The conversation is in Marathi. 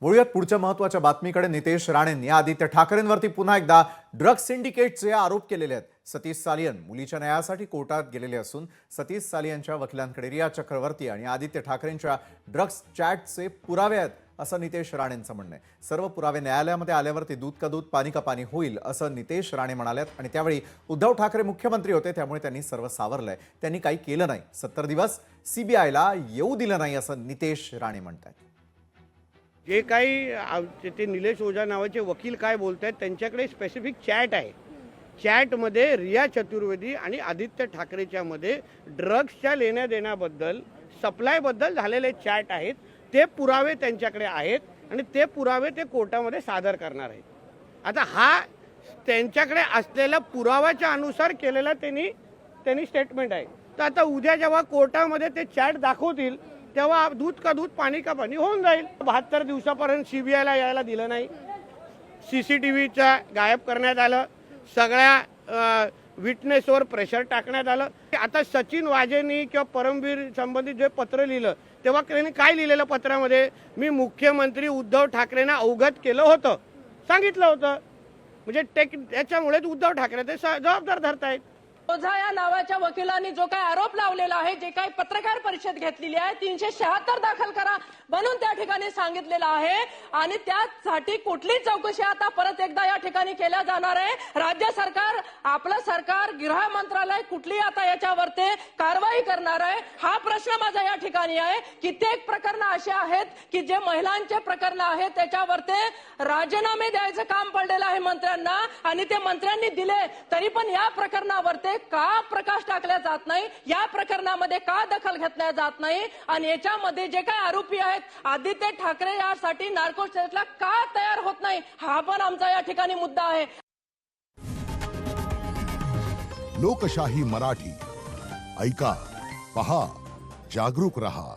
वळूयात पुढच्या महत्त्वाच्या बातमीकडे। नितेश राणेंनी आदित्य ठाकरेंवरती पुन्हा एकदा ड्रग्ज सिंडिकेटचे आरोप केलेले आहेत। सतीश सालियन मुलीच्या न्यायासाठी कोर्टात गेलेले असून सतीश सालियनच्या वकिलांकडे रिया चक्रवर्ती आणि आदित्य ठाकरेंच्या ड्रग्ज चॅटचे पुरावे आहेत असं नितेश राणेंचं म्हणणं आहे। सर्व पुरावे न्यायालयामध्ये आल्यावरती दूध का दूध पाणी का पाणी होईल असं नितेश राणे म्हणालेत आणि त्यावेळी उद्धव ठाकरे मुख्यमंत्री होते त्यामुळे त्यांनी सर्व सावरलंय, त्यांनी काही केलं नाही, 70 दिवस सीबीआयला येऊ दिलं नाही असं नितेश राणे म्हणतात। जे काही ते निलेश ओझा नावाचे वकील काय बोलतात त्यांच्याकडे स्पेसिफिक चॅट आहे। चॅटमध्ये रिया चतुर्वेदी आणि आदित्य ठाकरेच्या मध्ये ड्रग्सच्या लेण्या देण्याबद्दल सप्लायबद्दल झालेले चॅट आहेत। ते पुरावे त्यांच्याकडे आहेत आणि ते पुरावे ते कोर्टामध्ये सादर करणार आहेत। आता हा त्यांच्याकडे असलेल्या पुराव्याच्या अनुसार केलेला त्यांनी स्टेटमेंट आहे। तर आता उद्या जेव्हा कोर्टामध्ये ते चॅट दाखवतील तेव्हा दूध का दूध पाणी का पाणी होऊन जाईल। 72 दिवसापर्यंत सीबीआयला यायला दिलं नाही, सीसीटीव्हीचा गायब करण्यात आलं, सगळ्या विटनेसवर प्रेशर टाकण्यात आलं। आता सचिन वाजेंनी किंवा परमवीर संबंधित जे पत्र लिहिलं तेव्हा त्यांनी काय लिहिलेलं पत्रामध्ये, मी मुख्यमंत्री उद्धव ठाकरेंना अवगत केलं होतं, सांगितलं होतं। म्हणजे त्याच्यामुळे उद्धव ठाकरे ते जबाबदार धरतायत। ओझा या नावाच्या वकिलांनी जो काही आरोप लावलेला आहे, जे काही पत्रकार परिषद घेतलेली आहे, 376 दाखल करा म्हणून त्या ठिकाणी सांगितलेलं आहे आणि त्यासाठी कुठली चौकशी आता परत एकदा या ठिकाणी केल्या जाणार आहे। राज्य सरकार, आपलं सरकार, गृह मंत्रालय कुठली आता याच्यावरती कारवाई करणार आहे हा प्रश्न माझा या ठिकाणी आहे। कित्येक प्रकरणं अशी आहेत की जे महिलांचे प्रकरण आहेत त्याच्यावरती राजीनामे द्यायचं काम पडलेलं आहे मंत्र्यांना आणि ते मंत्र्यांनी दिले तरी पण या प्रकरणावरती का प्रकाश टाकला जात नाही, या प्रकरणामध्ये का दखल घेतल्या जात नाही आणि याच्यामध्ये जे काही आरोपी आहेत आदित्य ठाकरे यासाठी नार्को स्टेटला का तयार होत नाही हा पण आमचा या ठिकाणी मुद्दा आहे। लोकशाही मराठी ऐका, पहा, जागरूक रहा।